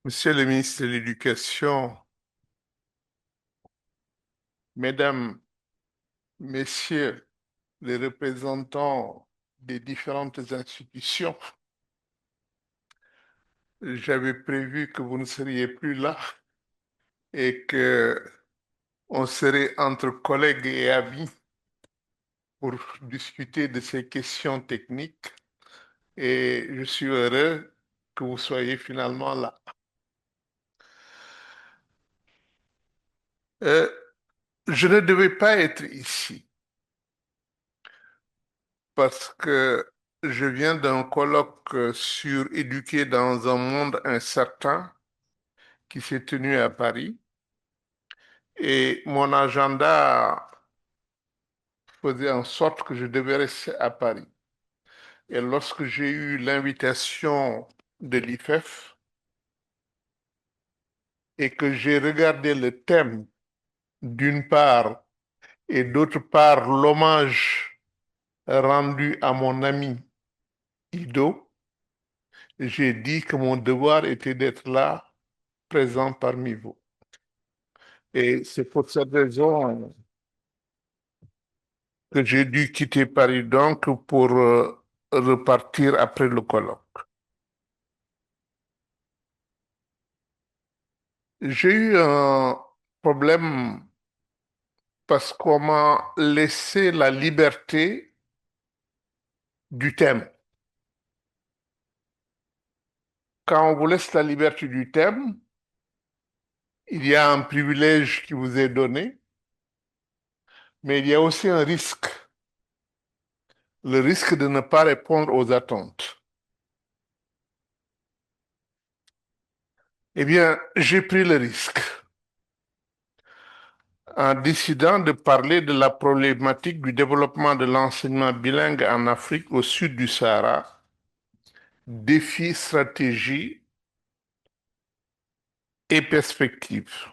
Monsieur le ministre de l'Éducation, Mesdames, Messieurs les représentants des différentes institutions, j'avais prévu que vous ne seriez plus là et que on serait entre collègues et amis pour discuter de ces questions techniques et je suis heureux que vous soyez finalement là. Euh, je ne devais pas être ici parce que je viens d'un colloque sur éduquer dans un monde incertain qui s'est tenu à Paris et mon agenda faisait en sorte que je devais rester à Paris. Et lorsque j'ai eu l'invitation de l'IFEF et que j'ai regardé le thème d'une part et d'autre part l'hommage rendu à mon ami Ido, j'ai dit que mon devoir était d'être là, présent parmi vous. Et c'est pour cette raison que j'ai dû quitter Paris donc pour repartir après le colloque. J'ai eu un problème parce qu'on m'a laissé la liberté du thème. Quand on vous laisse la liberté du thème, il y a un privilège qui vous est donné, mais il y a aussi un risque, le risque de ne pas répondre aux attentes. Eh bien, j'ai pris le risque en décidant de parler de la problématique du développement de l'enseignement bilingue en Afrique au sud du Sahara, défis, stratégies et perspectives.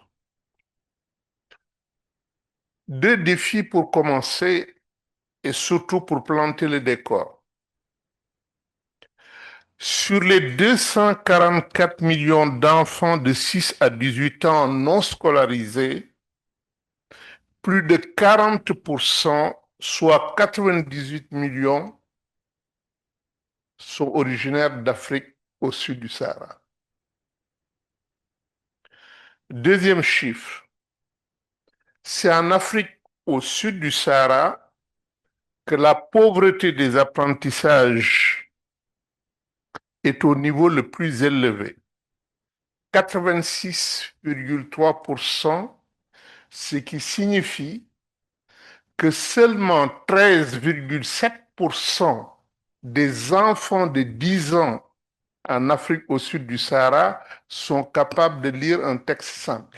Deux défis pour commencer et surtout pour planter le décor. Sur les 244 millions d'enfants de 6 à 18 ans non scolarisés, plus de 40%, soit 98 millions, sont originaires d'Afrique au sud du Sahara. Deuxième chiffre, c'est en Afrique au sud du Sahara que la pauvreté des apprentissages est au niveau le plus élevé. 86,3%, ce qui signifie que seulement 13,7% des enfants de 10 ans en Afrique au sud du Sahara sont capables de lire un texte simple.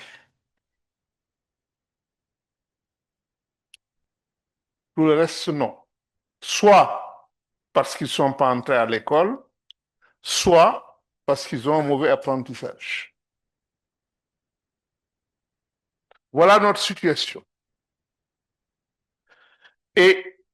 Tout le reste, non. Soit parce qu'ils ne sont pas entrés à l'école, soit parce qu'ils ont un mauvais apprentissage. Voilà notre situation. Et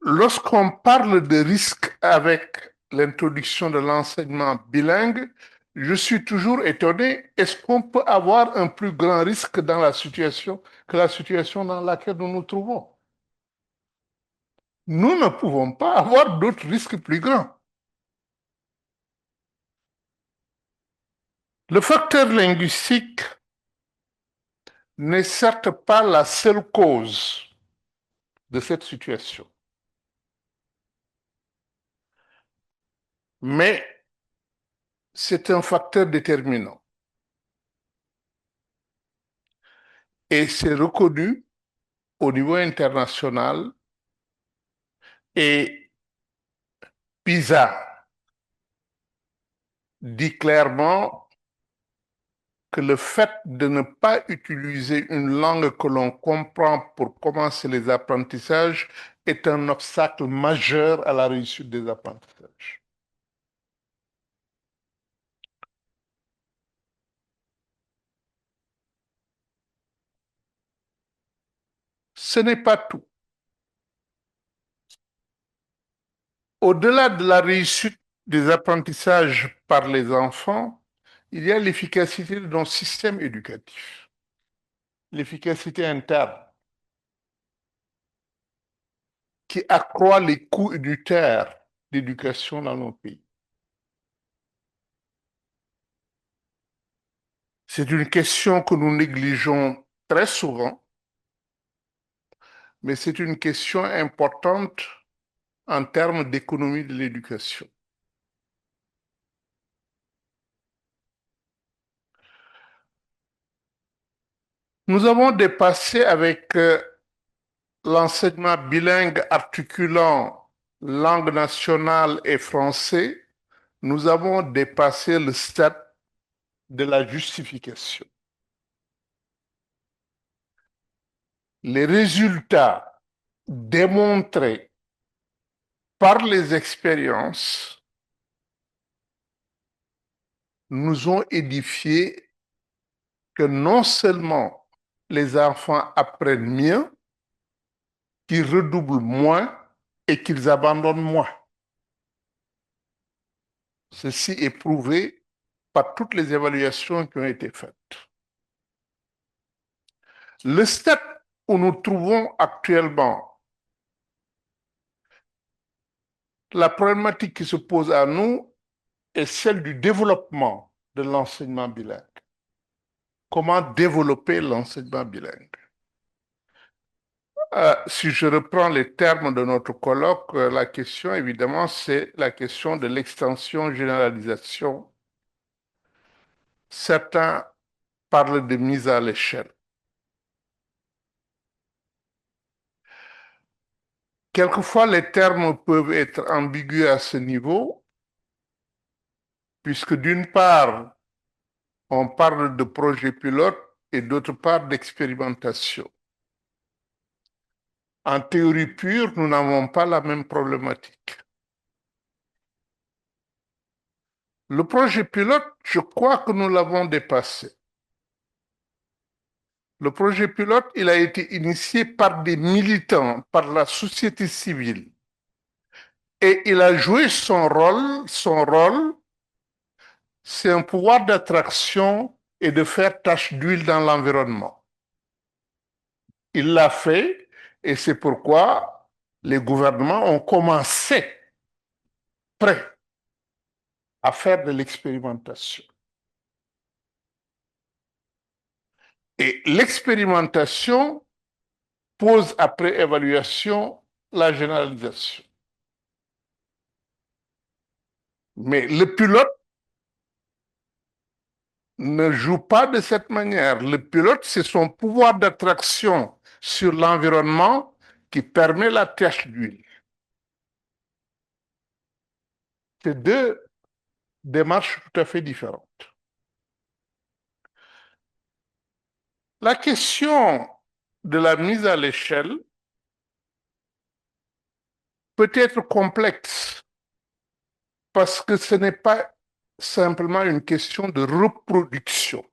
lorsqu'on parle de risque avec l'introduction de l'enseignement bilingue, je suis toujours étonné, est-ce qu'on peut avoir un plus grand risque dans la situation que la situation dans laquelle nous nous trouvons? Nous ne pouvons pas avoir d'autres risques plus grands. Le facteur linguistique n'est certes pas la seule cause de cette situation, mais c'est un facteur déterminant. Et c'est reconnu au niveau international et PISA dit clairement que le fait de ne pas utiliser une langue que l'on comprend pour commencer les apprentissages est un obstacle majeur à la réussite des apprentissages. Ce n'est pas tout. Au-delà de la réussite des apprentissages par les enfants, Il y a l'efficacité de notre système éducatif, l'efficacité interne, qui accroît les coûts unitaires d'éducation dans nos pays. C'est une question que nous négligeons très souvent, mais c'est une question importante en termes d'économie de l'éducation. Nous avons dépassé avec l'enseignement bilingue articulant langue nationale et français, nous avons dépassé le stade de la justification. Les résultats démontrés par les expériences nous ont édifié que non seulement les enfants apprennent mieux, qu'ils redoublent moins et qu'ils abandonnent moins. Ceci est prouvé par toutes les évaluations qui ont été faites. Le stade où nous trouvons actuellement, la problématique qui se pose à nous est celle du développement de l'enseignement bilingue. Comment développer l'enseignement bilingue? Si je reprends les termes de notre colloque, la question, évidemment, c'est la question de l'extension-généralisation. Certains parlent de mise à l'échelle. Quelquefois, les termes peuvent être ambigus à ce niveau, puisque d'une part, on parle de projet pilote et d'autre part d'expérimentation. En théorie pure, nous n'avons pas la même problématique. Le projet pilote, je crois que nous l'avons dépassé. Le projet pilote, il a été initié par des militants, par la société civile. Et il a joué son rôle. Son rôle, c'est un pouvoir d'attraction et de faire tache d'huile dans l'environnement. Il l'a fait et c'est pourquoi les gouvernements ont commencé prêts à faire de l'expérimentation. Et l'expérimentation pose après évaluation la généralisation. Mais le pilote ne joue pas de cette manière. Le pilote, c'est son pouvoir d'attraction sur l'environnement qui permet la tache d'huile. C'est deux démarches tout à fait différentes. La question de la mise à l'échelle peut être complexe parce que ce n'est pas simplement une question de reproduction.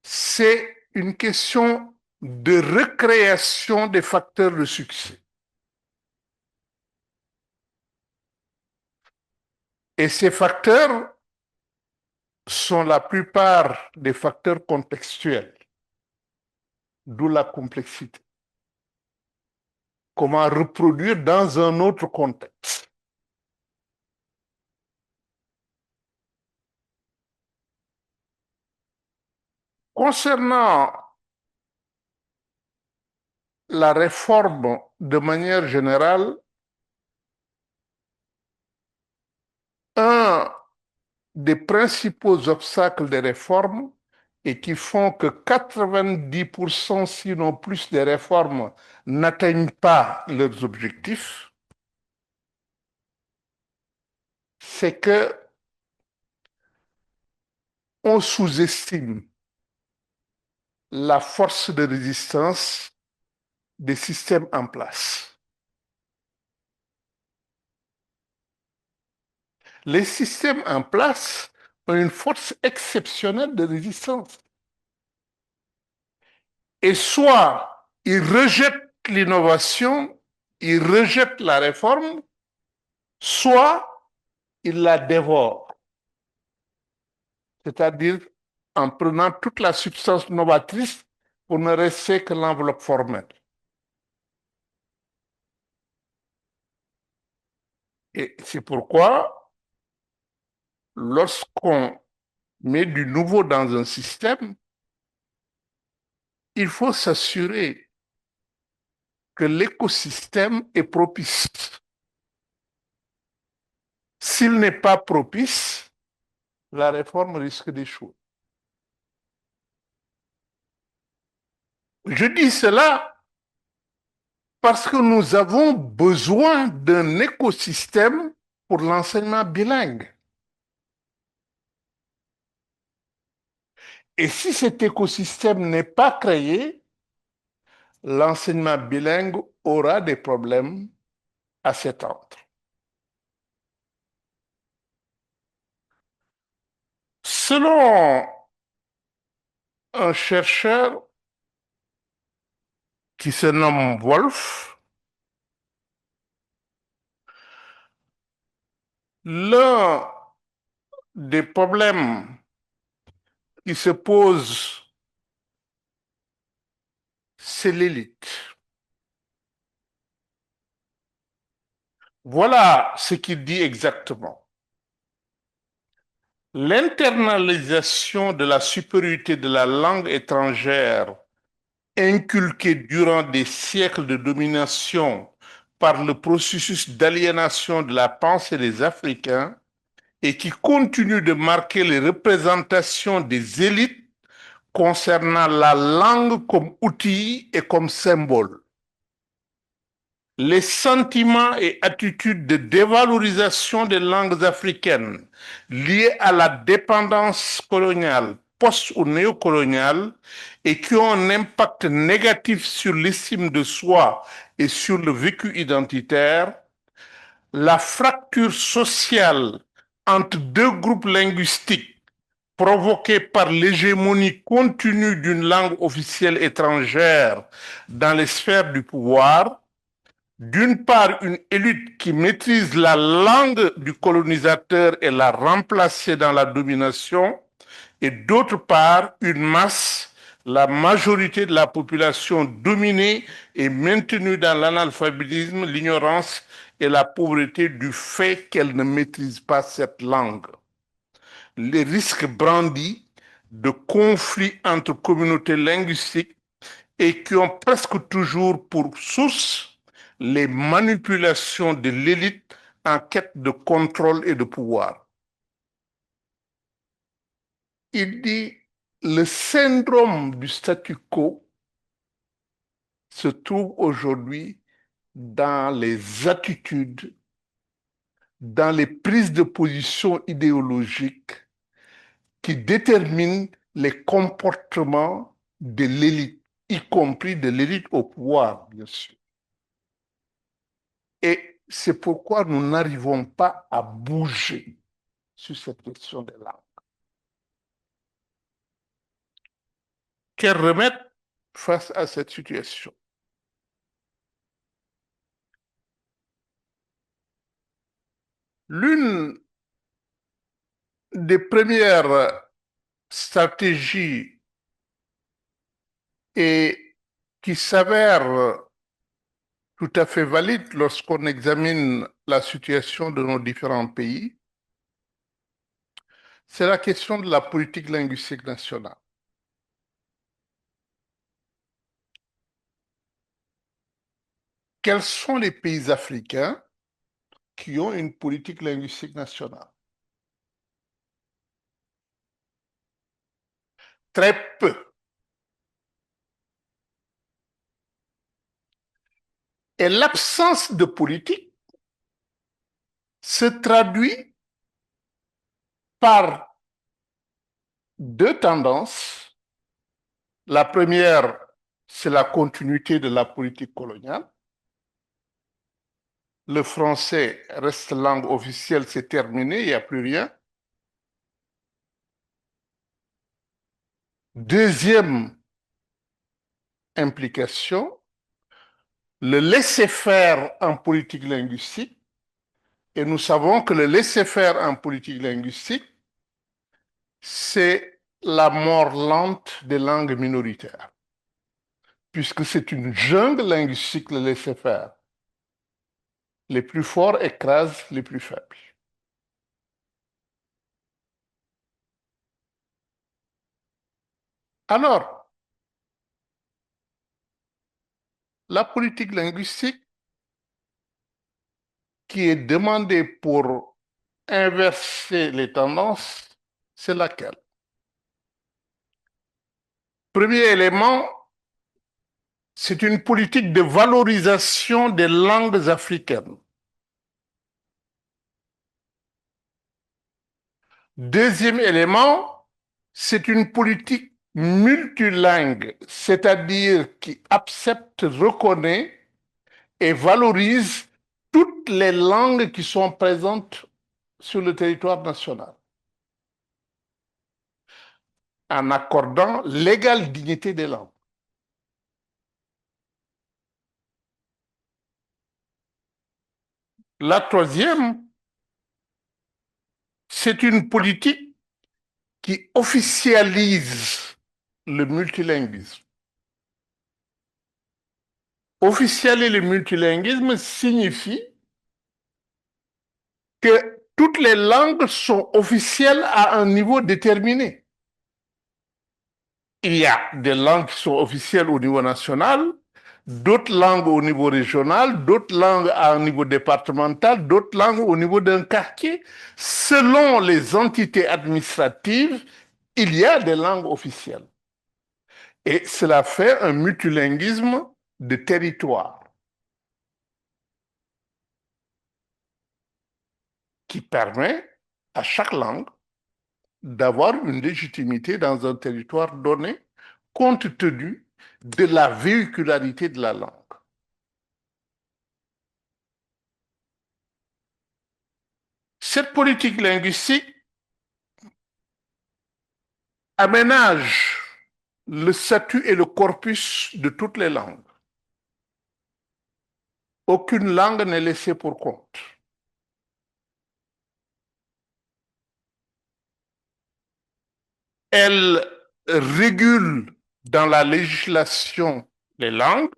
C'est une question de recréation des facteurs de succès. Et ces facteurs sont la plupart des facteurs contextuels, d'où la complexité. Comment reproduire dans un autre contexte? Concernant la réforme de manière générale, un des principaux obstacles des réformes et qui font que 90%, sinon plus, des réformes n'atteignent pas leurs objectifs, c'est que on sous-estime la force de résistance des systèmes en place. Les systèmes en place ont une force exceptionnelle de résistance. Et soit ils rejettent l'innovation, ils rejettent la réforme, soit ils la dévorent. c'est-à-dire en prenant toute la substance novatrice pour ne rester que l'enveloppe formelle. Et c'est pourquoi, lorsqu'on met du nouveau dans un système, il faut s'assurer que l'écosystème est propice. S'il n'est pas propice, la réforme risque d'échouer. Je dis cela parce que nous avons besoin d'un écosystème pour l'enseignement bilingue. Et si cet écosystème n'est pas créé, l'enseignement bilingue aura des problèmes à s'étendre. Selon un chercheur qui se nomme Wolf, l'un des problèmes qui se posent, c'est l'élite. Voilà ce qu'il dit exactement. L'internalisation de la supériorité de la langue étrangère inculquée durant des siècles de domination par le processus d'aliénation de la pensée des Africains et qui continue de marquer les représentations des élites concernant la langue comme outil et comme symbole. Les sentiments et attitudes de dévalorisation des langues africaines liées à la dépendance coloniale, post- ou néocoloniale, et qui ont un impact négatif sur l'estime de soi et sur le vécu identitaire, la fracture sociale entre deux groupes linguistiques provoquée par l'hégémonie continue d'une langue officielle étrangère dans les sphères du pouvoir, d'une part une élite qui maîtrise la langue du colonisateur et la remplacer dans la domination, et d'autre part une masse, la majorité de la population dominée et maintenue dans l'analphabétisme, l'ignorance et la pauvreté du fait qu'elle ne maîtrise pas cette langue. Les risques brandis de conflits entre communautés linguistiques et qui ont presque toujours pour source les manipulations de l'élite en quête de contrôle et de pouvoir. Il dit le syndrome du statu quo se trouve aujourd'hui dans les attitudes, dans les prises de position idéologiques qui déterminent les comportements de l'élite, y compris de l'élite au pouvoir, bien sûr. Et c'est pourquoi nous n'arrivons pas à bouger sur cette question des langues. Quel remède face à cette situation? L'une des premières stratégies et qui s'avère tout à fait valide lorsqu'on examine la situation de nos différents pays, c'est la question de la politique linguistique nationale. Quels sont les pays africains qui ont une politique linguistique nationale? Très peu. Et l'absence de politique se traduit par deux tendances. La première, c'est la continuité de la politique coloniale. Le français reste langue officielle, c'est terminé, il n'y a plus rien. Deuxième implication, le laisser-faire en politique linguistique. Et nous savons que le laisser-faire en politique linguistique c'est la mort lente des langues minoritaires, puisque c'est une jungle linguistique le laisser faire. Les plus forts écrasent les plus faibles. Alors, la politique linguistique qui est demandée pour inverser les tendances, c'est laquelle? Premier élément, c'est une politique de valorisation des langues africaines. Deuxième élément, c'est une politique multilingue, c'est-à-dire qui accepte, reconnaît et valorise toutes les langues qui sont présentes sur le territoire national, en accordant l'égale dignité des langues. La troisième, c'est une politique qui officialise le multilinguisme. Officialiser le multilinguisme signifie que toutes les langues sont officielles à un niveau déterminé. Il y a des langues qui sont officielles au niveau national, d'autres langues au niveau régional, d'autres langues à un niveau départemental, d'autres langues au niveau d'un quartier. Selon les entités administratives, il y a des langues officielles. Et cela fait un multilinguisme de territoire qui permet à chaque langue d'avoir une légitimité dans un territoire donné compte tenu de la véhicularité de la langue. Cette politique linguistique aménage le statut et le corpus de toutes les langues. Aucune langue n'est laissée pour compte. Elle régule dans la législation les langues.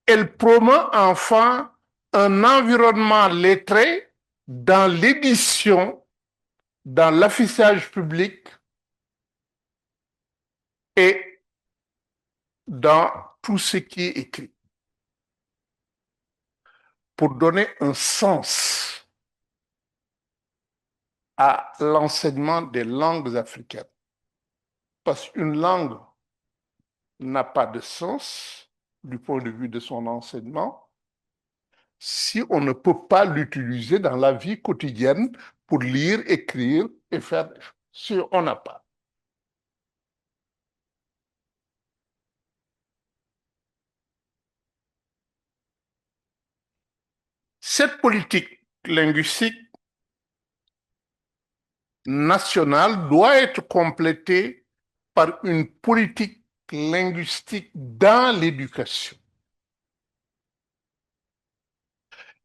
Elle promeut enfin un environnement lettré dans l'édition, dans l'affichage public et dans tout ce qui est écrit, pour donner un sens à l'enseignement des langues africaines. Parce qu'une langue n'a pas de sens du point de vue de son enseignement si on ne peut pas l'utiliser dans la vie quotidienne pour lire, écrire et faire des choses. Si on n'a pas. Cette politique linguistique nationale doit être complétée par une politique linguistique dans l'éducation.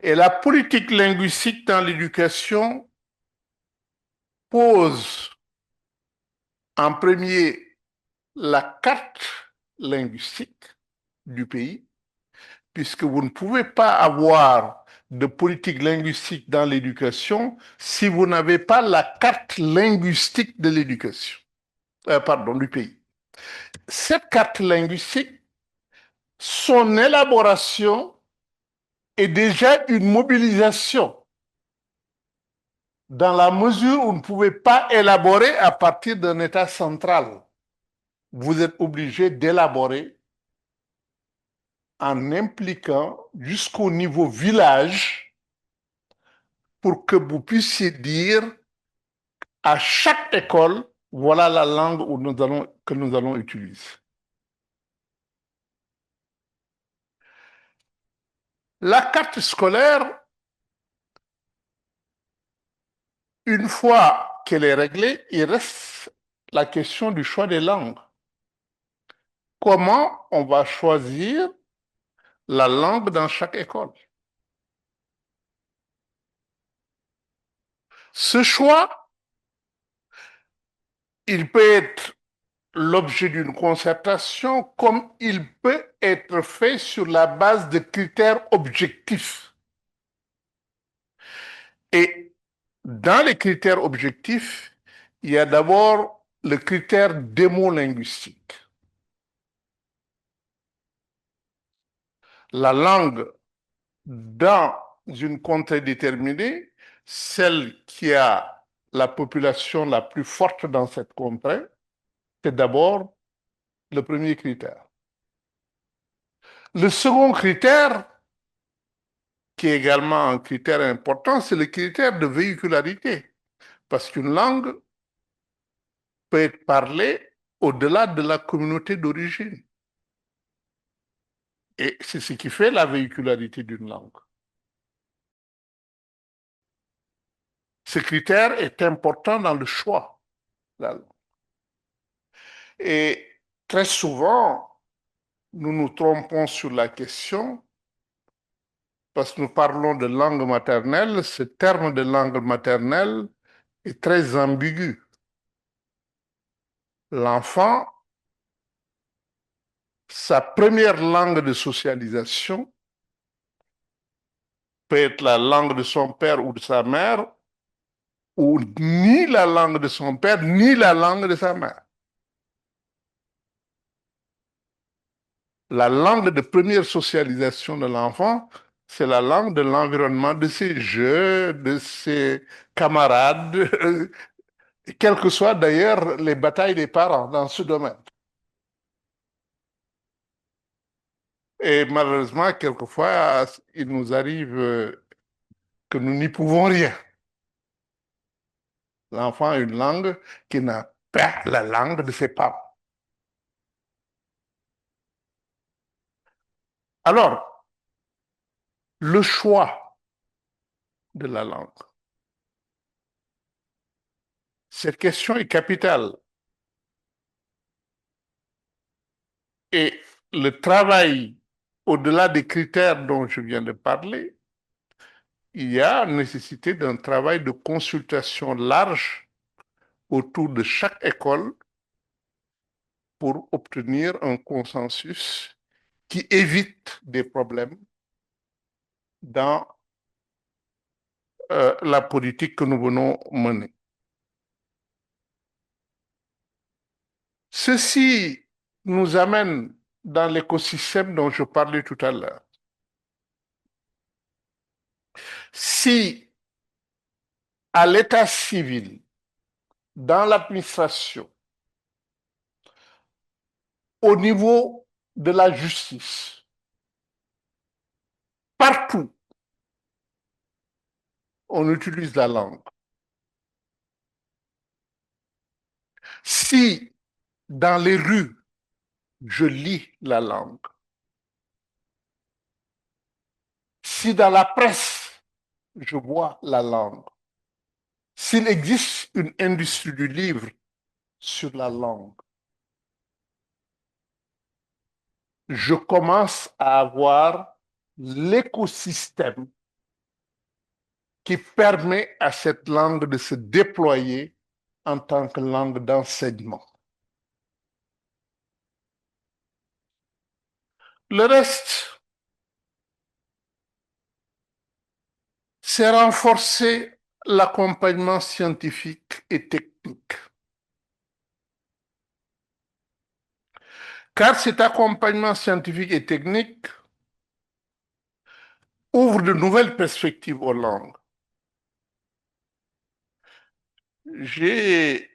Et la politique linguistique dans l'éducation pose en premier la carte linguistique du pays, puisque vous ne pouvez pas avoir de politique linguistique dans l'éducation si vous n'avez pas la carte linguistique de l'éducation, pardon, du pays. Cette carte linguistique, son élaboration est déjà une mobilisation dans la mesure où vous ne pouvez pas élaborer à partir d'un État central. Vous êtes obligé d'élaborer en impliquant jusqu'au niveau village pour que vous puissiez dire à chaque école, voilà la langue que nous allons utiliser. La carte scolaire, une fois qu'elle est réglée, il reste la question du choix des langues. Comment on va choisir la langue dans chaque école? Ce choix Il peut être l'objet d'une concertation comme il peut être fait sur la base de critères objectifs. Et dans les critères objectifs, il y a d'abord le critère démolinguistique. La langue dans une contrée déterminée, celle qui a la population la plus forte dans cette contrée, c'est d'abord le premier critère. Le second critère, qui est également un critère important, c'est le critère de véhicularité. Parce qu'une langue peut être parlée au-delà de la communauté d'origine. Et c'est ce qui fait la véhicularité d'une langue. Ce critère est important dans le choix de la langue. Et très souvent, nous nous trompons sur la question parce que nous parlons de langue maternelle. Ce terme de langue maternelle est très ambigu. L'enfant, sa première langue de socialisation peut être la langue de son père ou de sa mère, ou ni la langue de son père, ni la langue de sa mère. La langue de première socialisation de l'enfant, c'est la langue de l'environnement, de ses jeux, de ses camarades, quelles que soient d'ailleurs les batailles des parents dans ce domaine. Et malheureusement, quelquefois, il nous arrive que nous n'y pouvons rien. L'enfant a une langue qui n'a pas la langue de ses parents. Alors, le choix de la langue. Cette question est capitale. Et le travail, au-delà des critères dont je viens de parler, il y a nécessité d'un travail de consultation large autour de chaque école pour obtenir un consensus qui évite des problèmes dans la politique que nous venons mener. Ceci nous amène dans l'écosystème dont je parlais tout à l'heure. Si à l'état civil, dans l'administration, au niveau de la justice, partout, on utilise la langue. Si dans les rues, je lis la langue. Si dans la presse, je vois la langue. S'il existe une industrie du livre sur la langue, je commence à avoir l'écosystème qui permet à cette langue de se déployer en tant que langue d'enseignement. Le reste, c'est renforcer l'accompagnement scientifique et technique. Car cet accompagnement scientifique et technique ouvre de nouvelles perspectives aux langues. J'ai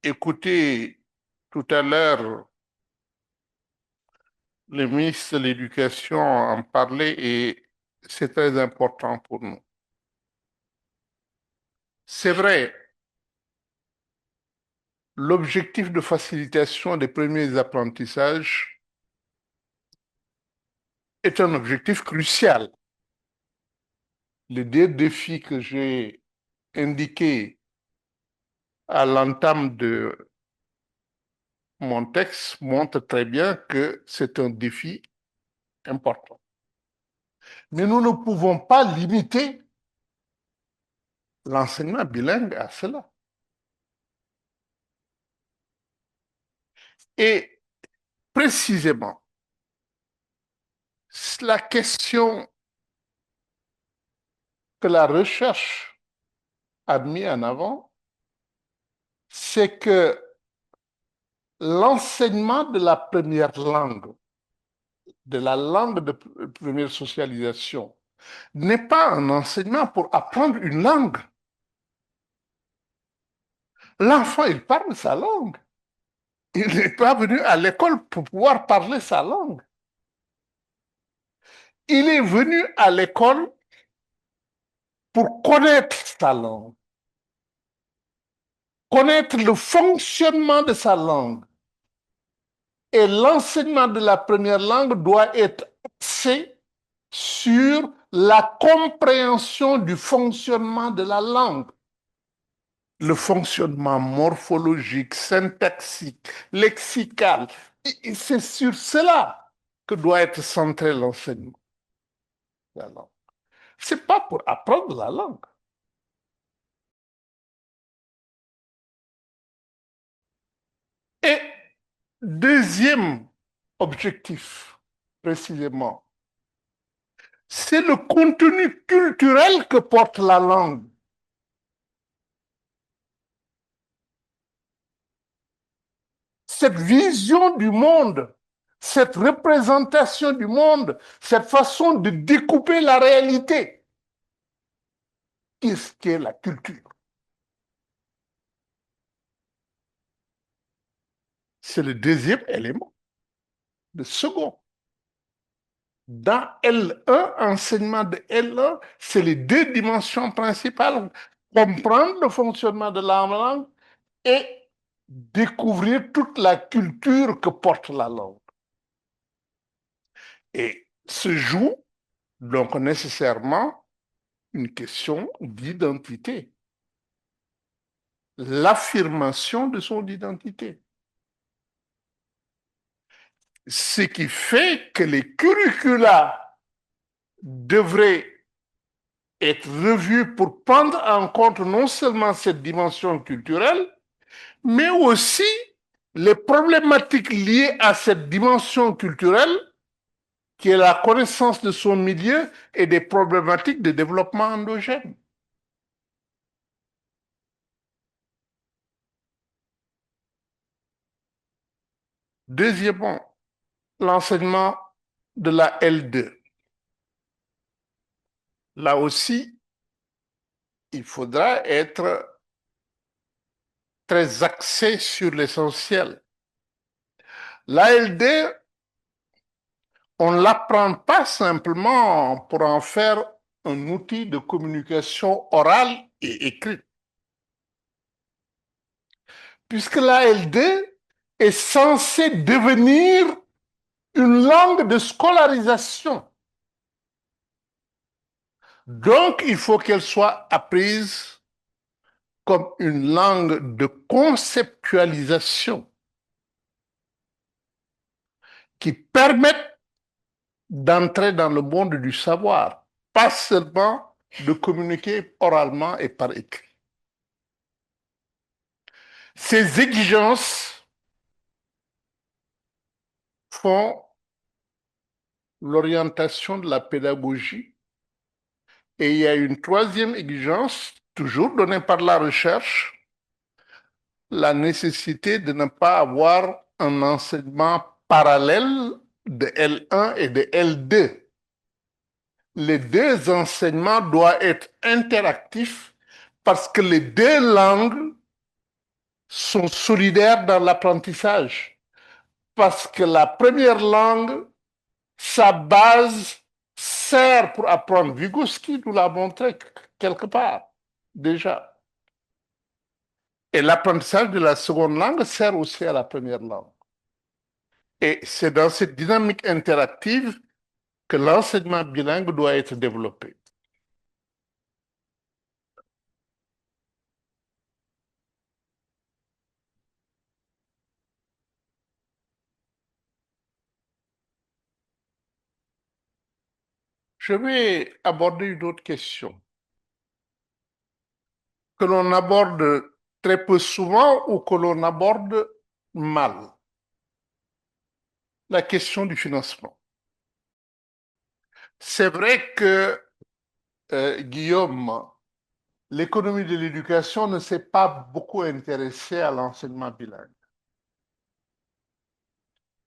écouté tout à l'heure le ministre de l'Éducation en parler et c'est très important pour nous. C'est vrai, l'objectif de facilitation des premiers apprentissages est un objectif crucial. Les deux défis que j'ai indiqués à l'entame de mon texte montrent très bien que c'est un défi important. Mais nous ne pouvons pas limiter l'enseignement bilingue à cela. Et précisément, la question que la recherche a mis en avant, c'est que l'enseignement de la première langue, de la langue de première socialisation, n'est pas un enseignement pour apprendre une langue. L'enfant, il parle sa langue. Il n'est pas venu à l'école pour pouvoir parler sa langue. Il est venu à l'école pour connaître sa langue, connaître le fonctionnement de sa langue. Et l'enseignement de la première langue doit être axé sur la compréhension du fonctionnement de la langue. Le fonctionnement morphologique, syntaxique, lexical. C'est sur cela que doit être centré l'enseignement de la langue. Ce n'est pas pour apprendre la langue. Et deuxième objectif, précisément, c'est le contenu culturel que porte la langue. Cette vision du monde, cette représentation du monde, cette façon de découper la réalité, qu'est-ce qu'est la culture? C'est le deuxième élément. Le second. Dans L1, enseignement de L1, c'est les deux dimensions principales. Comprendre le fonctionnement de la langue et découvrir toute la culture que porte la langue. Et se joue donc nécessairement une question d'identité, l'affirmation de son identité. Ce qui fait que les curricula devraient être revus pour prendre en compte non seulement cette dimension culturelle, mais aussi les problématiques liées à cette dimension culturelle, qui est la connaissance de son milieu et des problématiques de développement endogène. Deuxièmement, l'enseignement de la L2. Là aussi, il faudra être très axé sur l'essentiel. La L2, on ne l'apprend pas simplement pour en faire un outil de communication orale et écrite. Puisque la L2 est censée devenir une langue de scolarisation. Donc, il faut qu'elle soit apprise comme une langue de conceptualisation qui permette d'entrer dans le monde du savoir, pas seulement de communiquer oralement et par écrit. Ces exigences font l'orientation de la pédagogie. Et il y a une troisième exigence, toujours donnée par la recherche, la nécessité de ne pas avoir un enseignement parallèle de L1 et de L2. Les deux enseignements doivent être interactifs parce que les deux langues sont solidaires dans l'apprentissage. Parce que la première langue, sa base sert pour apprendre. Vygotsky nous l'a montré quelque part déjà. Et l'apprentissage de la seconde langue sert aussi à la première langue. Et c'est dans cette dynamique interactive que l'enseignement bilingue doit être développé. Je vais aborder une autre question que l'on aborde très peu souvent ou que l'on aborde mal. la question du financement. C'est vrai que, Guillaume, l'économie de l'éducation ne s'est pas beaucoup intéressée à l'enseignement bilingue.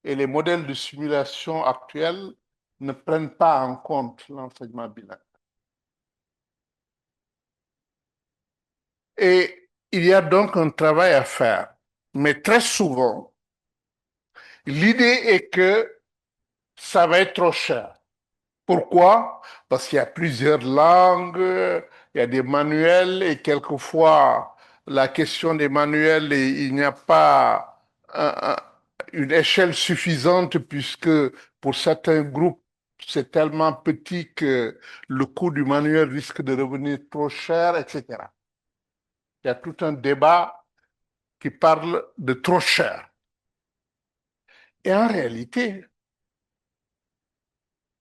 Et les modèles de simulation actuels ne prennent pas en compte l'enseignement bilingue. Et il y a donc un travail à faire. Mais très souvent, l'idée est que ça va être trop cher. Pourquoi? Parce qu'il y a plusieurs langues, il y a des manuels et quelquefois, la question des manuels, il n'y a pas une échelle suffisante puisque pour certains groupes, c'est tellement petit que le coût du manuel risque de revenir trop cher, etc. Il y a tout un débat qui parle de trop cher. Et en réalité,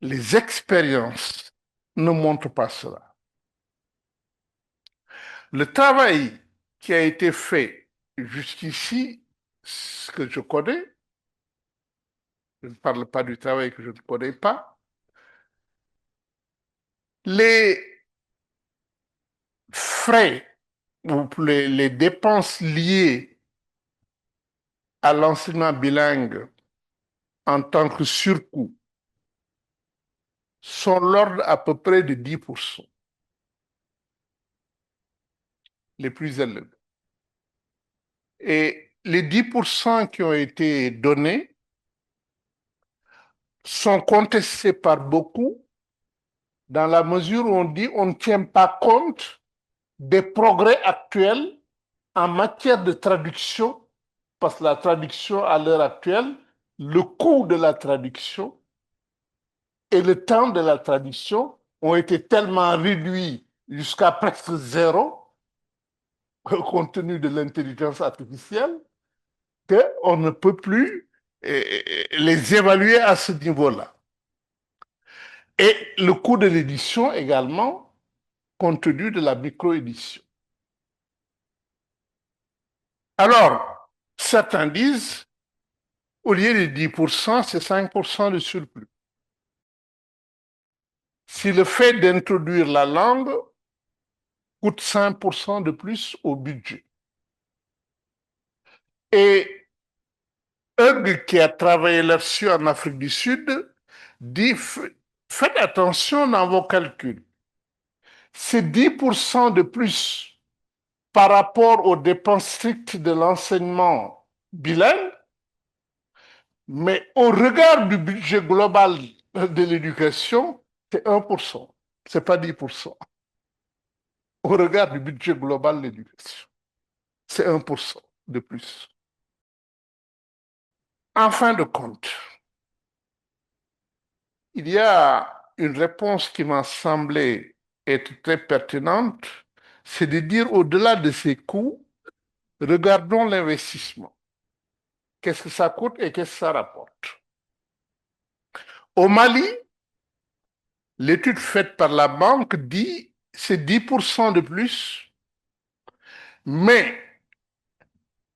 les expériences ne montrent pas cela. Le travail qui a été fait jusqu'ici, ce que je connais, je ne parle pas du travail que je ne connais pas, les frais ou les dépenses liées à l'enseignement bilingue en tant que surcoût sont l'ordre à peu près de 10%, les plus élevés. Et les 10% qui ont été donnés sont contestés par beaucoup dans la mesure où on dit on ne tient pas compte des progrès actuels en matière de traduction, parce que la traduction à l'heure actuelle, le coût de la traduction et le temps de la traduction ont été tellement réduits jusqu'à presque zéro, compte tenu de l'intelligence artificielle, qu'on ne peut plus les évaluer à ce niveau-là. Et le coût de l'édition également, compte tenu de la micro-édition. Alors, certains disent, au lieu de 10%, c'est 5% de surplus. Si le fait d'introduire la langue coûte 5% de plus au budget. Et Hug, qui a travaillé là-dessus en Afrique du Sud, dit, faites attention dans vos calculs. C'est 10% de plus par rapport aux dépenses strictes de l'enseignement bilingue, mais au regard du budget global de l'éducation, c'est 1%, c'est pas 10%. Au regard du budget global de l'éducation, c'est 1% de plus. En fin de compte, il y a une réponse qui m'a semblé être très pertinente, c'est de dire au-delà de ces coûts, regardons l'investissement. Qu'est-ce que ça coûte et qu'est-ce que ça rapporte? Au Mali, l'étude faite par la banque dit c'est 10% de plus, mais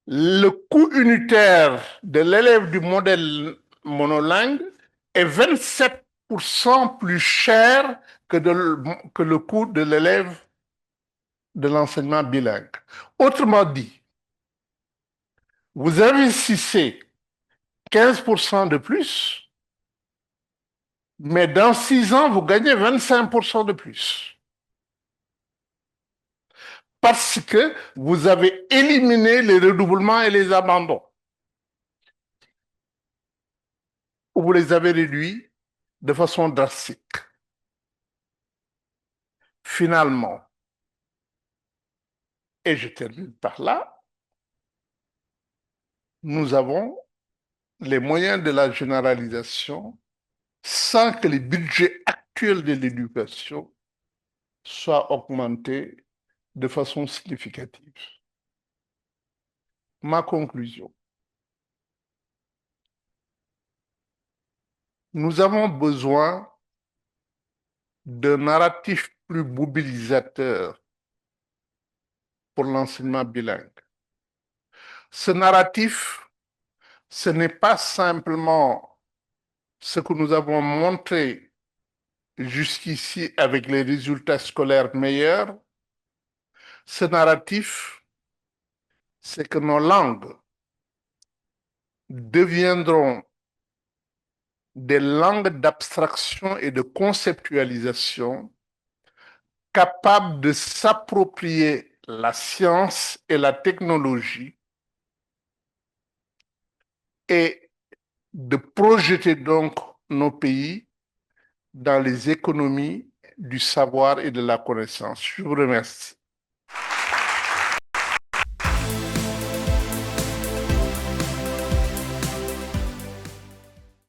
le coût unitaire de l'élève du modèle monolingue est 27% plus cher que le coût de l'élève de l'enseignement bilingue. Autrement dit, vous investissez 15% de plus, mais dans 6 ans, vous gagnez 25% de plus. Parce que vous avez éliminé les redoublements et les abandons. Ou vous les avez réduits de façon drastique. Finalement, et je termine par là, nous avons les moyens de la généralisation sans que les budgets actuels de l'éducation soient augmentés de façon significative. Ma conclusion. Nous avons besoin d'un narratif plus mobilisateur pour l'enseignement bilingue. Ce narratif, ce n'est pas simplement Ce que nous avons montré jusqu'ici avec les résultats scolaires meilleurs, ce narratif, c'est que nos langues deviendront des langues d'abstraction et de conceptualisation capables de s'approprier la science et la technologie et de projeter donc nos pays dans les économies du savoir et de la connaissance. Je vous remercie.